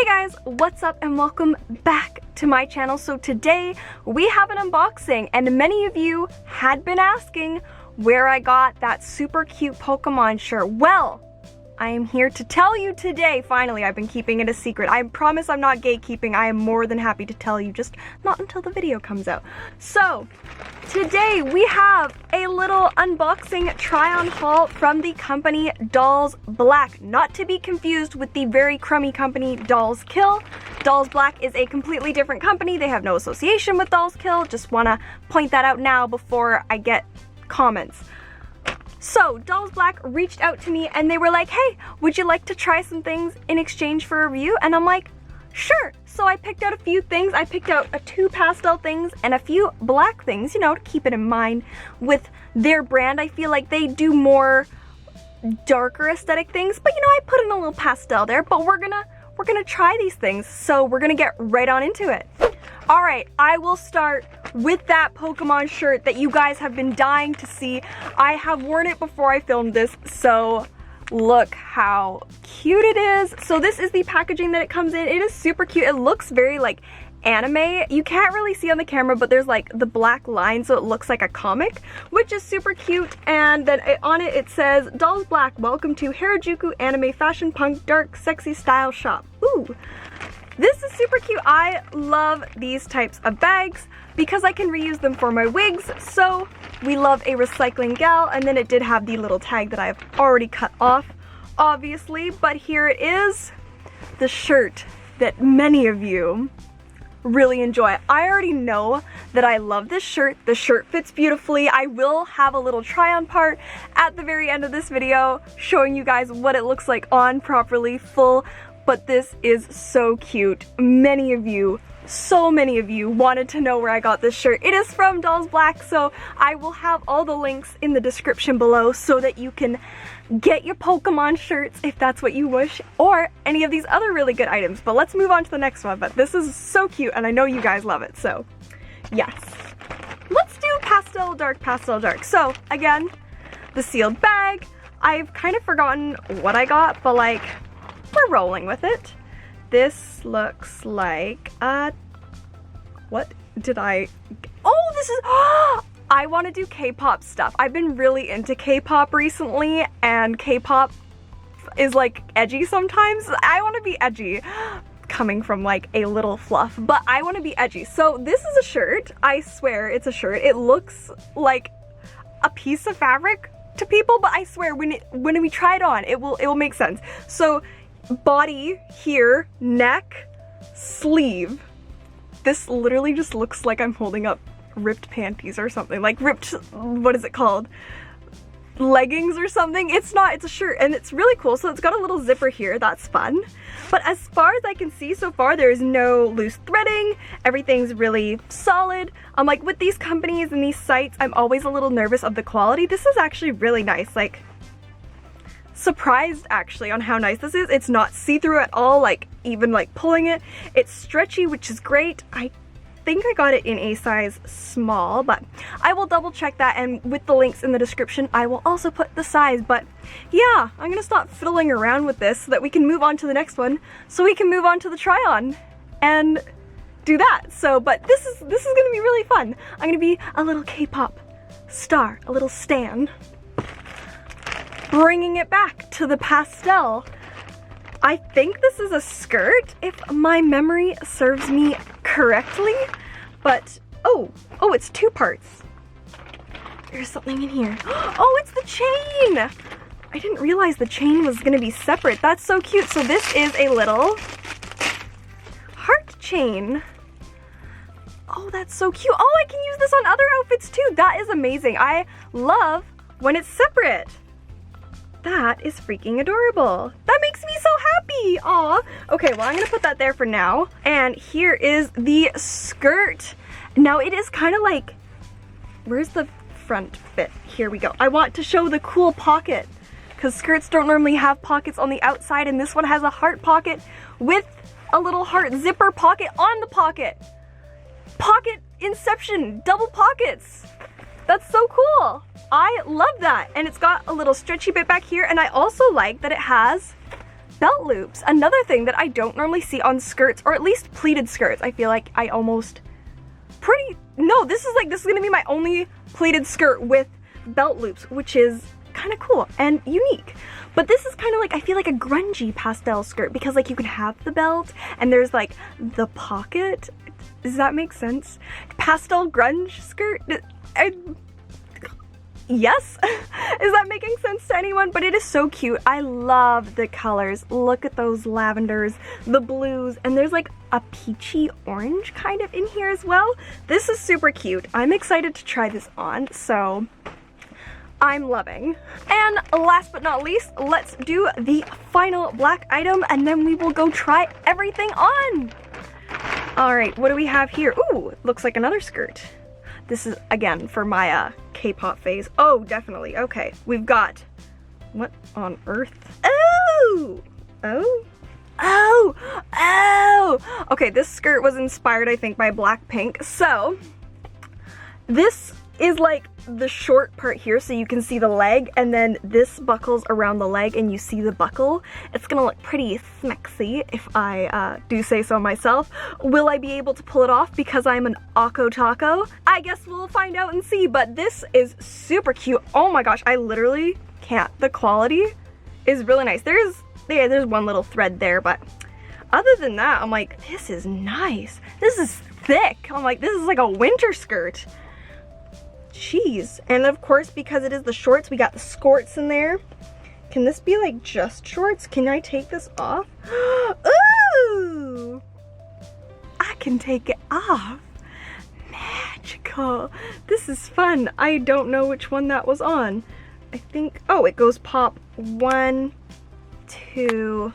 Hey guys, what's up and welcome back to my channel. So today we have an unboxing and many of you had been asking where I got that super cute Pokemon shirt. Well, I am here to tell you today. Finally, I've been keeping it a secret. I promise I'm not gatekeeping. I am more than happy to tell you, just not until the video comes out. So today we have a little unboxing try-on haul from the company Dolls Black, not to be confused with the very crummy company Dolls Kill. Dolls Black is a completely different company. They have no association with Dolls Kill. Just want to point that out now before I get comments. So Dolls Black reached out to me and they were like, hey, would you like to try some things in exchange for a review? And I'm like, sure. So I picked out a few things. I picked out 2 pastel things and a few black things, you know, to keep it in mind with their brand. I feel like they do more darker aesthetic things, but you know, I put in a little pastel there, but we're gonna try these things. So we're gonna get right on into it. All right, I will start with that Pokemon shirt that you guys have been dying to see. I have worn it before I filmed this, so look how cute it is. So this is the packaging that it comes in. It is super cute. It looks very like anime. You can't really see on the camera, but there's like the black line, so it looks like a comic, which is super cute. And then on it, it says, Dolls Black, welcome to Harajuku Anime Fashion Punk Dark Sexy Style Shop. Ooh. This is super cute. I love these types of bags because I can reuse them for my wigs. So we love a recycling gal. And then it did have the little tag that I've already cut off, obviously. But here it is, the shirt that many of you really enjoy. I already know that I love this shirt. The shirt fits beautifully. I will have a little try on part at the very end of this video showing you guys what it looks like on properly, full. But this is so cute. Many of you, so many of you wanted to know where I got this shirt. It is from Dolls Black, so I will have all the links in the description below so that you can get your Pokemon shirts if that's what you wish, or any of these other really good items. But let's move on to the next one. But this is so cute and I know you guys love it, so yes. Let's do pastel dark. So again, the sealed bag. I've kind of forgotten what I got, but like, we're rolling with it. This looks like, what did I, oh, this is, I want to do K-pop stuff. I've been really into K-pop recently, and K-pop is like edgy sometimes. I want to be edgy, coming from like a little fluff, but I want to be edgy. So this is a shirt. I swear it's a shirt. It looks like a piece of fabric to people, but I swear when we try it on, it will make sense. So body here, neck, sleeve. This literally just looks like I'm holding up ripped panties or something, like ripped, what is it called? Leggings or something. It's not, it's a shirt and it's really cool. So it's got a little zipper here, that's fun. But as far as I can see so far, there is no loose threading. Everything's really solid. Like with these companies and these sites, I'm always a little nervous of the quality. This is actually really nice. Like, surprised actually on how nice this is. It's not see-through at all, like even like pulling it. It's stretchy, which is great. I think I got it in a size small, but I will double check that, and with the links in the description I will also put the size. But yeah, I'm gonna stop fiddling around with this so that we can move on to the next one, so we can move on to the try-on and do that. So but this is gonna be really fun. I'm gonna be a little K-pop star, a little stan. Bringing it back to the pastel. I think this is a skirt, if my memory serves me correctly, but oh, it's 2 parts. There's something in here. Oh, it's the chain. I didn't realize the chain was gonna be separate. That's so cute. So this is a little heart chain. Oh, that's so cute. Oh, I can use this on other outfits too. That is amazing. I love when it's separate. That is freaking adorable. That makes me so happy. Aw. Okay, well, I'm gonna put that there for now. And here is the skirt. Now it is kind of like, where's the front bit? Here we go. I want to show the cool pocket because skirts don't normally have pockets on the outside, and this one has a heart pocket with a little heart zipper pocket on the pocket. Pocket inception, double pockets. That's so cool. I love that. And it's got a little stretchy bit back here, and I also like that it has belt loops. Another thing that I don't normally see on skirts, or at least pleated skirts. I feel like I almost this is gonna be my only pleated skirt with belt loops, which is kind of cool and unique. But this is kind of like, I feel like a grungy pastel skirt, because like you can have the belt and there's like the pocket. Does that make sense? Pastel grunge skirt? Yes? Is that making sense to anyone? But it is so cute. I love the colors. Look at those lavenders, the blues, and there's like a peachy orange kind of in here as well. This is super cute. I'm excited to try this on, so I'm loving. And last but not least, let's do the final black item and then we will go try everything on. All right, what do we have here? Ooh, looks like another skirt. This is, again, for my K-pop phase. Oh, definitely. Okay, we've got, what on earth? Oh! Oh? Oh! Oh! Okay, this skirt was inspired, I think, by Blackpink. So, this is like the short part here, so you can see the leg, and then this buckles around the leg and you see the buckle. It's gonna look pretty smexy if I do say so myself. Will I be able to pull it off because I'm an Akko Taco? I guess we'll find out and see, but this is super cute. Oh my gosh, I literally can't. The quality is really nice. There's one little thread there, but other than that, I'm like, this is nice. This is thick. I'm like, this is like a winter skirt. Jeez. And of course, because it is the shorts, we got the skirts in there. Can this be like just shorts? Can I take this off? Ooh! I can take it off. Magical. This is fun. I don't know which one that was on. I think, oh, it goes pop 1, 2,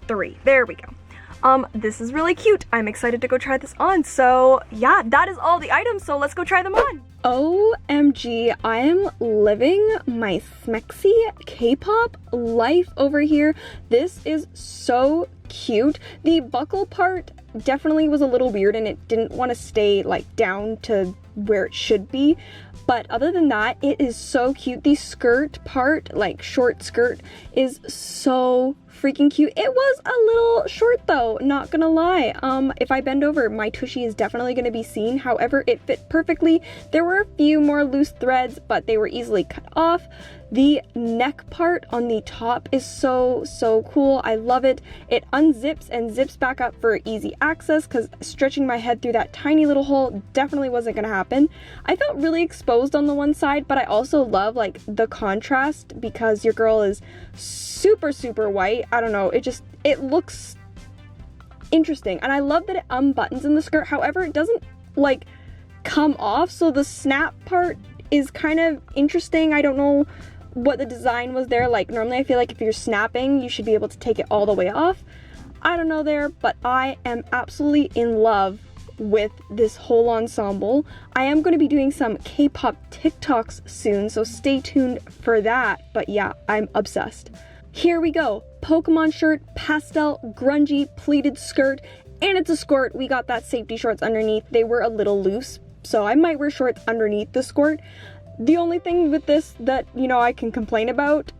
3. There we go. This is really cute. I'm excited to go try this on. So yeah, that is all the items. So let's go try them on. OMG, I am living my smexy K-pop life over here. This is so cute. The buckle part definitely was a little weird and it didn't want to stay like down to where it should be. But other than that, it is so cute. The skirt part, like short skirt, is so freaking cute. It was a little short though, not gonna lie. If I bend over, my tushy is definitely gonna be seen. However, it fit perfectly. There were a few more loose threads, but they were easily cut off. The neck part on the top is so cool. I love it. It unzips and zips back up for easy access, because stretching my head through that tiny little hole definitely wasn't gonna happen. I felt really exposed on the one side, but I also love like the contrast because your girl is super white. I don't know, it looks interesting, and I love that it unbuttons in the skirt. However, it doesn't like come off, so the snap part is kind of interesting. I don't know what the design was there. Like normally I feel like if you're snapping you should be able to take it all the way off. I don't know there, but I am absolutely in love with this whole ensemble. I am going to be doing some K-pop TikToks soon, so stay tuned for that. But yeah, I'm obsessed. Here we go. Pokemon shirt, pastel, grungy, pleated skirt, and it's a skirt. We got that safety shorts underneath. They were a little loose, so I might wear shorts underneath the skirt. The only thing with this that, you know, I can complain about,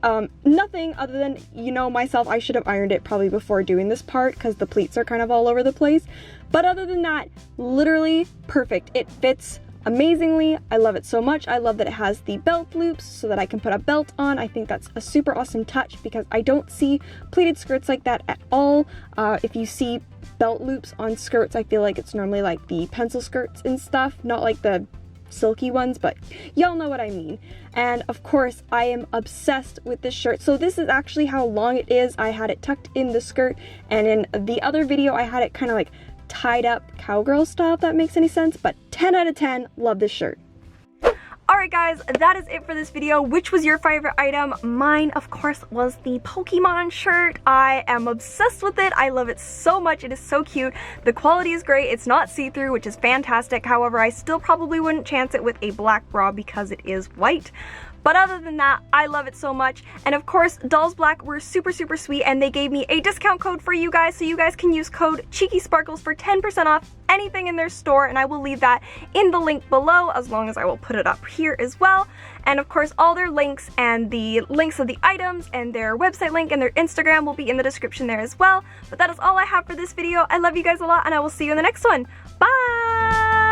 nothing other than, you know, myself, I should have ironed it probably before doing this part because the pleats are kind of all over the place. But other than that, literally perfect. It fits amazingly. I love it so much. I love that it has the belt loops so that I can put a belt on. I think that's a super awesome touch because I don't see pleated skirts like that at all. If you see belt loops on skirts, I feel like it's normally like the pencil skirts and stuff, not like the silky ones, but y'all know what I mean. And of course, I am obsessed with this shirt. So this is actually how long it is. I had it tucked in the skirt, and in the other video I had it kind of like tied up cowgirl style, if that makes any sense. But 10 out of 10, love this shirt. Alright guys, that is it for this video. Which was your favorite item? Mine, of course, was the Pokemon shirt. I am obsessed with it. I love it so much. It is so cute. The quality is great. It's not see-through, which is fantastic. However, I still probably wouldn't chance it with a black bra because it is white. But other than that, I love it so much. And of course, Dolls Black were super, super sweet, and they gave me a discount code for you guys, so you guys can use code CHEEKYSPARKLES for 10% off anything in their store, and I will leave that in the link below, as long as I will put it up here as well. And of course, all their links and the links of the items and their website link and their Instagram will be in the description there as well. But that is all I have for this video. I love you guys a lot, and I will see you in the next one. Bye!